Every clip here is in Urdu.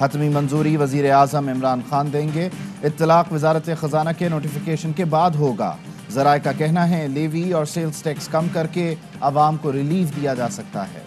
حتمی منظوری وزیر اعظم عمران خان دیں گے، اطلاق وزارت خزانہ کے نوٹیفیکیشن کے بعد ہوگا۔ ذرائع کا کہنا ہے لیوی اور سیلز ٹیکس کم کر کے عوام کو ریلیف دیا جا سکتا ہے۔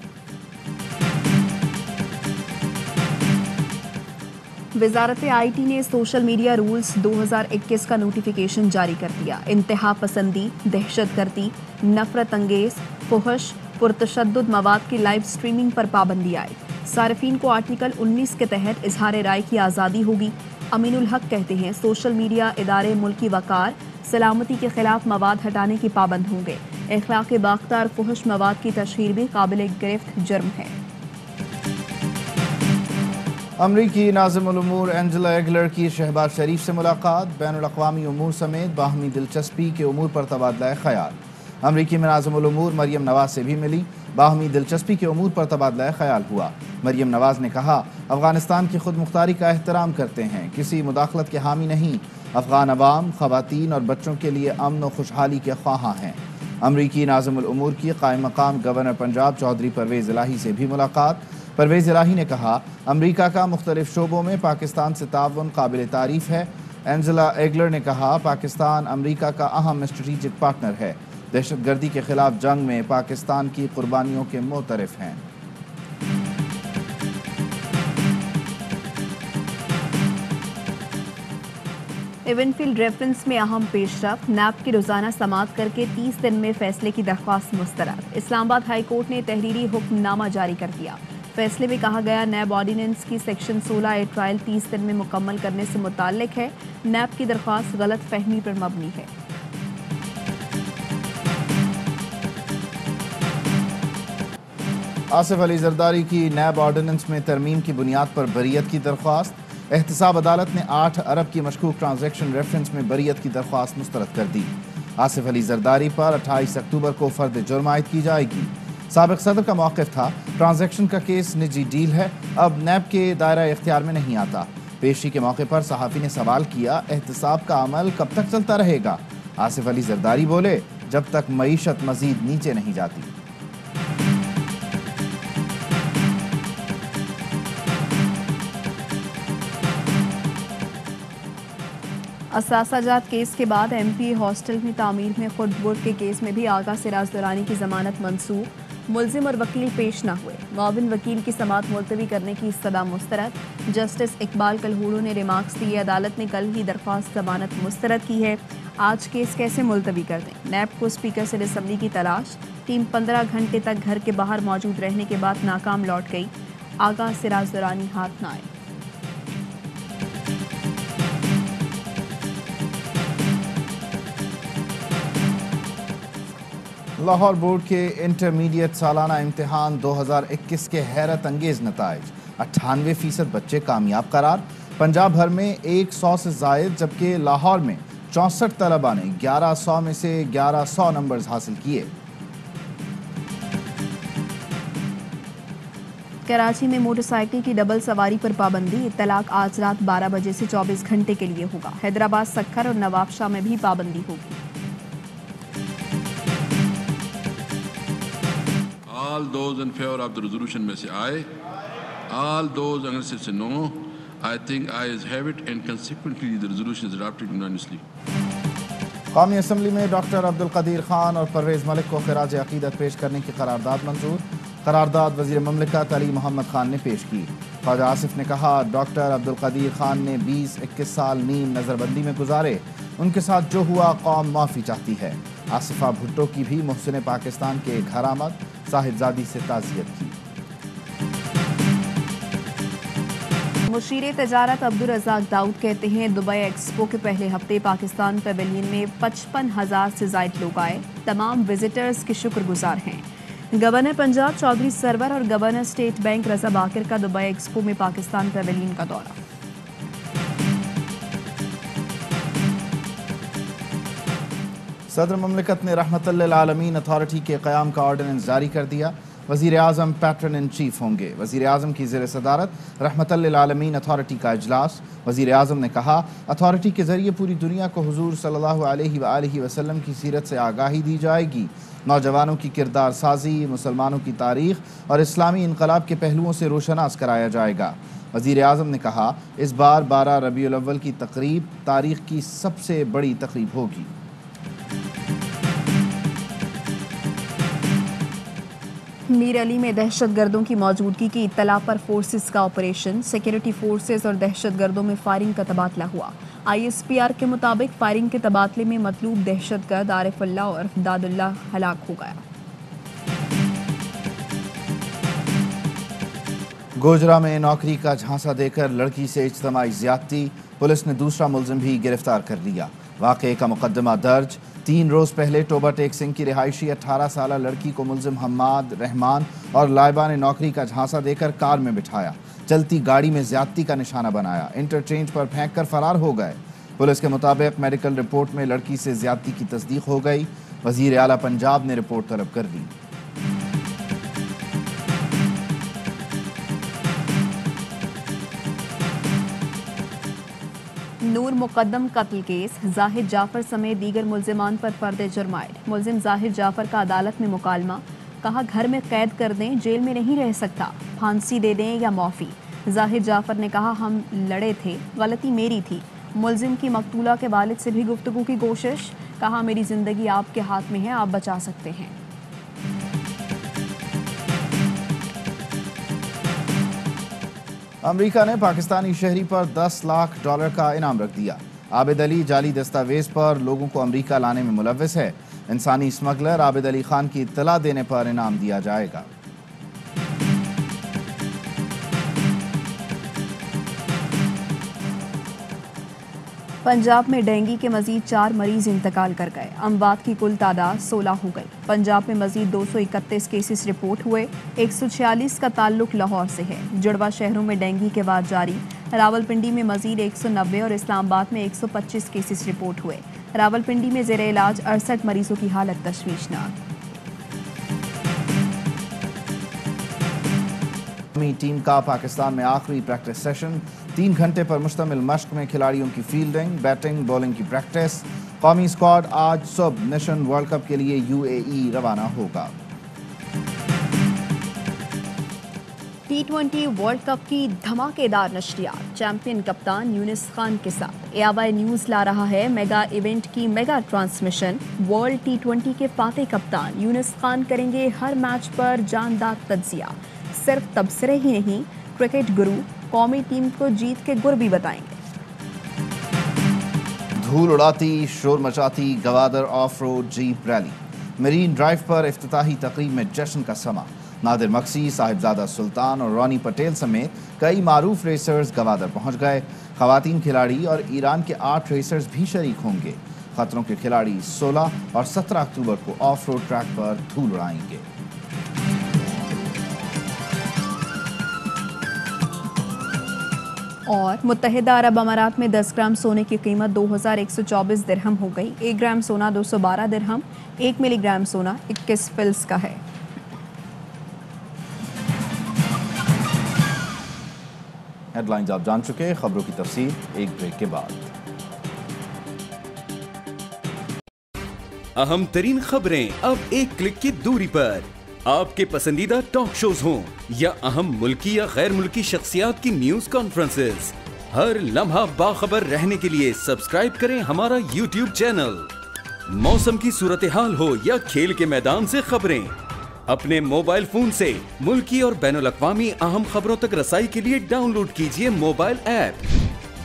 وزارت آئی ٹی نے سوشل میڈیا رولز 2021 کا نوٹیفیکیشن جاری کر دیا۔ انتہا پسندی، دہشت گردی، نفرت انگیز، فحش، پرتشدد مواد کی لائیو سٹریمنگ پر پابندی عائد۔ صارفین کو آرٹیکل 19 کے تحت اظہار رائے کی آزادی ہوگی۔ امین الحق کہتے ہیں سوشل میڈیا ادارے ملکی وقار، سلامتی کے خلاف مواد ہٹانے کی پابند ہوں گے۔ اخلاق باختہ اور فحش مواد کی تشہیر بھی قابل گرفت جرم ہے۔ امریکی ناظم الامور اینجلا ایگلر کی شہباز شریف سے ملاقات، بین الاقوامی امور سمیت باہمی دلچسپی کے امور پر تبادلہ خیال۔ امریکی ناظم الامور مریم نواز سے بھی ملی، باہمی دلچسپی کے امور پر تبادلہ خیال ہوا۔ مریم نواز نے کہا افغانستان کی خود مختاری کا احترام کرتے ہیں، کسی مداخلت کے حامی نہیں، افغان عوام، خواتین اور بچوں کے لیے امن و خوشحالی کے خواہاں ہیں۔ امریکی ناظم الامور کی قائم مقام گورنر پنجاب چودھری پرویز الہی سے بھی ملاقات۔ پرویز الہی نے کہا امریکہ کا مختلف شعبوں میں پاکستان سے تعاون قابل تعریف ہے۔ اینجلا ایگلر نے کہا پاکستان امریکہ کا اہم اسٹریٹجک پارٹنر ہے، دہشت گردی کے خلاف جنگ میں پاکستان کی قربانیوں کے معترف ہیں۔ ایون فیلڈ ریفرنس میں اہم پیش رفت، نیب کی روزانہ سماعت کر کے 30 دن میں فیصلے کی درخواست مسترد۔ اسلام آباد ہائی کورٹ نے تحریری حکم نامہ جاری کر دیا۔ فیصلے میں کہا گیا نیب آرڈیننس کی سیکشن 16A ٹرائل 30 دن میں مکمل کرنے سے متعلق ہے۔ نیب کی درخواست غلط فہمی پر مبنی ہے۔ آصف علی زرداری کی نیب آرڈیننس میں ترمیم کی بنیاد پر بریت کی درخواست۔ احتساب عدالت نے 8 ارب کی مشکوک ٹرانزیکشن ریفرنس میں بریت کی درخواست مسترد کر دی۔ آصف علی زرداری پر 28 اکتوبر کو فرد جرم عائد کی جائے گی۔ سابق صدر کا موقف تھا ٹرانزیکشن کا کیس نجی ڈیل ہے، اب نیب کے دائرہ اختیار میں نہیں آتا۔ پیشی کے موقع پر صحافی نے سوال کیا احتساب کا عمل کب تک چلتا رہے گا؟ آصف علی زرداری بولے جب تک معیشت مزید نیچے نہیں جاتی۔ اثاثہ جات کیس کے بعد ایم پی ہاسٹل میں تعمیر میں خود بورڈ کے کیس میں بھی آغا سراج درانی کی ضمانت منسوخ، ملزم اور وکیل پیش نہ ہوئے۔ معاون وکیل کی سماعت ملتوی کرنے کی استدعا مسترد۔ جسٹس اقبال کلہوڑو نے ریمارکس دیے عدالت نے کل ہی درخواست ضمانت مسترد کی ہے، آج کیس کیسے ملتوی کر دیں؟ نیب کو اسپیکر سے اسمبلی کی تلاش، ٹیم 15 گھنٹے تک گھر کے باہر موجود رہنے کے بعد ناکام لوٹ گئی، آغا سراج درانی ہاتھ نہ آئے۔ لاہور بورڈ کے انٹرمیڈیٹ سالانہ امتحان 2021 کے حیرت انگیز نتائج، 98% بچے کامیاب قرار۔ پنجاب بھر میں 100 سے زائد، جبکہ لاہور میں 64 طلباء نے 1100 میں سے 1100 نمبرز حاصل کیے۔ کراچی میں موٹر سائیکل کی ڈبل سواری پر پابندی، اطلاق آج رات 12 بجے سے 24 گھنٹے کے لیے ہوگا۔ حیدرآباد، سکھر اور نواب شاہ میں بھی پابندی ہوگی۔ All those in favor of the resolution may say aye. All those against it say no. I think ayes have it and consequently the resolution is adopted unanimously. قومی اسمبلی میں ڈاکٹر عبدالقدیر خان اور پرویز ملک کو خراج عقیدت پیش کرنے کی قرارداد منظور۔ قرارداد وزیر مملکت علی محمد خان نے پیش کی۔ خواجہ آصف نے کہا ڈاکٹر عبدالقدیر خان نے 20-21 سال نیم نظر بندی میں گزارے، ان کے ساتھ جو ہوا قوم معافی چاہتی ہے۔ آصفہ بھٹو کی بھی محسن پاکستان کے گھر آمد، صاحبزادی سے تعزیت کی۔ مشیر تجارت عبدالرزاق داؤد کہتے ہیں دبئی ایکسپو کے پہلے ہفتے پاکستان پیویلین میں 55,000 سے زائد لوگ آئے، تمام وزٹرز کے شکر گزار ہیں۔ گورنر پنجاب چودھری سرور اور گورنر اسٹیٹ بینک رضا باقر کا دبئی ایکسپو میں پاکستان پیویلین کا دورہ۔ صدر مملکت نے رحمت للعالمین اتھارٹی کے قیام کا آرڈیننس جاری کر دیا۔ وزیر اعظم پیٹرن ان چیف ہوں گے۔ وزیر اعظم کی زیر صدارت رحمت للعالمین اتھارٹی کا اجلاس۔ وزیر اعظم نے کہا اتھارٹی کے ذریعے پوری دنیا کو حضور صلی اللہ علیہ وآلہ وسلم کی سیرت سے آگاہی دی جائے گی، نوجوانوں کی کردار سازی، مسلمانوں کی تاریخ اور اسلامی انقلاب کے پہلوؤں سے روشناس کرایا جائے گا۔ وزیر اعظم نے کہا اس بار 12 ربیع الاول کی تقریب تاریخ کی سب سے بڑی تقریب ہوگی۔ میر علی میں دہشت گردوں کی موجودگی کی اطلاع پر فورسز کا آپریشن، سیکیورٹی فورسز اور دہشت گردوں میں فائرنگ کا تبادلہ ہوا۔ ISPR کے مطابق فائرنگ کے تبادلے میں مطلوب دہشت گرد عارف اللہ اور داد اللہ ہلاک ہو گیا۔ گوجرا میں نوکری کا جھانسا دے کر لڑکی سے اجتماعی زیادتی، پولیس نے دوسرا ملزم بھی گرفتار کر لیا۔ واقعے کا مقدمہ درج۔ 3 روز پہلے ٹوبہ ٹیک سنگھ کی رہائشی 18 سالہ لڑکی کو ملزم حماد رحمان اور لائبہ نے نوکری کا جھانسا دے کر کار میں بٹھایا، چلتی گاڑی میں زیادتی کا نشانہ بنایا، انٹرچینج پر پھینک کر فرار ہو گئے۔ پولیس کے مطابق میڈیکل رپورٹ میں لڑکی سے زیادتی کی تصدیق ہو گئی۔ وزیر اعلیٰ پنجاب نے رپورٹ طلب کر لی۔ نور مقدم قتل کیس، زاہد جعفر سمیت دیگر ملزمان پر فرد جرم عائد۔ ملزم زاہد جعفر کا عدالت میں مکالمہ، کہا گھر میں قید کر دیں، جیل میں نہیں رہ سکتا، پھانسی دے دیں یا معافی۔ زاہد جعفر نے کہا ہم لڑے تھے، غلطی میری تھی۔ ملزم کی مقتولہ کے والد سے بھی گفتگو کی کوشش، کہا میری زندگی آپ کے ہاتھ میں ہے، آپ بچا سکتے ہیں۔ امریکہ نے پاکستانی شہری پر $10 لاکھ کا انعام رکھ دیا۔ عابد علی جعلی دستاویز پر لوگوں کو امریکہ لانے میں ملوث ہے۔ انسانی اسمگلر عابد علی خان کی اطلاع دینے پر انعام دیا جائے گا۔ پنجاب میں ڈینگی کے مزید 4 مریض انتقال کر گئے، اموات کی کل تعداد 16 ہو گئی۔ پنجاب میں مزید 231 کیسز رپورٹ ہوئے، 146 کا تعلق لاہور سے ہے۔ جڑواں شہروں میں ڈینگی کے بعد جاری، راولپنڈی میں مزید 190 اور اسلام آباد میں 125 کیسز رپورٹ ہوئے۔ راولپنڈی میں زیر علاج 68 مریضوں کی حالت تشویشناک۔ ٹیم کا پاکستان میں آخری پریکٹس سیشن، 3 گھنٹے پر مشتمل مشق میں کھلاڑیوں کی فیلڈنگ، بیٹنگ، بولنگ کی پریکٹس۔ قومی اسکواڈ آج صبح نیشن ورلڈ کپ کے لیے UAE روانہ ہوگا۔ T20 ورلڈ کپ کی دھماکے دار نشریات، چیمپئن کپتان یونس خان کے ساتھ ARY نیوز لا رہا ہے میگا ایونٹ کی میگا ٹرانسمیشن۔ ورلڈ T20 کے فاتح کپتان یونس خان کریں گے ہر میچ پر جاندار تجزیہ، صرف تبصرے ہی نہیں، کرکٹ گرو قومی ٹیم کو جیت کے گر بھی بتائیں گے۔ دھول اڑاتی، شور مچاتی Gwadar off road jeep rally, marine drive پر افتتاحی تقریب میں جشن کا سما۔ نادر مکسی، صاحبزادہ سلطان اور رونی پٹیل سمیت کئی معروف ریسرز گوادر پہنچ گئے۔ خواتین کھلاڑی اور ایران کے 8 ریسرز بھی شریک ہوں گے۔ خطروں کے کھلاڑی 16 اور 17 اکتوبر کو آف روڈ ٹریک پر دھول اڑائیں گے۔ اور متحدہ عرب امارات میں 10 گرام سونے کی قیمت 2124 درہم ہو گئی۔ 1 گرام سونا 212 درہم، 1 ملی گرام سونا 21 فلس کا ہے۔ ہیڈ لائنز آپ جان چکے، خبروں کی تفصیل ایک بریک کے بعد۔ اہم ترین خبریں اب ایک کلک کی دوری پر، آپ کے پسندیدہ ٹاک شوز ہوں یا اہم ملکی یا غیر ملکی شخصیات کی نیوز کانفرنسز، ہر لمحہ باخبر رہنے کے لیے سبسکرائب کریں ہمارا YouTube چینل۔ موسم کی صورتحال ہو یا کھیل کے میدان سے خبریں، اپنے موبائل فون سے ملکی اور بین الاقوامی اہم خبروں تک رسائی کے لیے ڈاؤن لوڈ کیجیے موبائل ایپ۔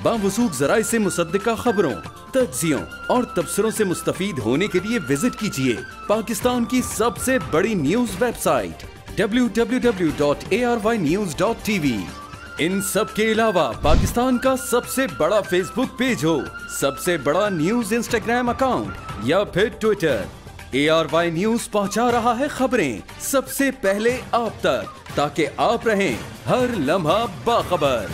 باوثوق ذرائع سے مصدقہ خبروں، تجزیوں اور تبصروں سے مستفید ہونے کے لیے وزٹ کیجیے پاکستان کی سب سے بڑی نیوز ویب سائٹ www.arynews.tv۔ ان سب کے علاوہ پاکستان کا سب سے بڑا فیس بک پیج ہو، سب سے بڑا نیوز انسٹاگرام اکاؤنٹ یا پھر ٹویٹر، ARY نیوز پہنچا رہا ہے خبریں سب سے پہلے آپ تک، تاکہ آپ رہیں ہر لمحہ باخبر۔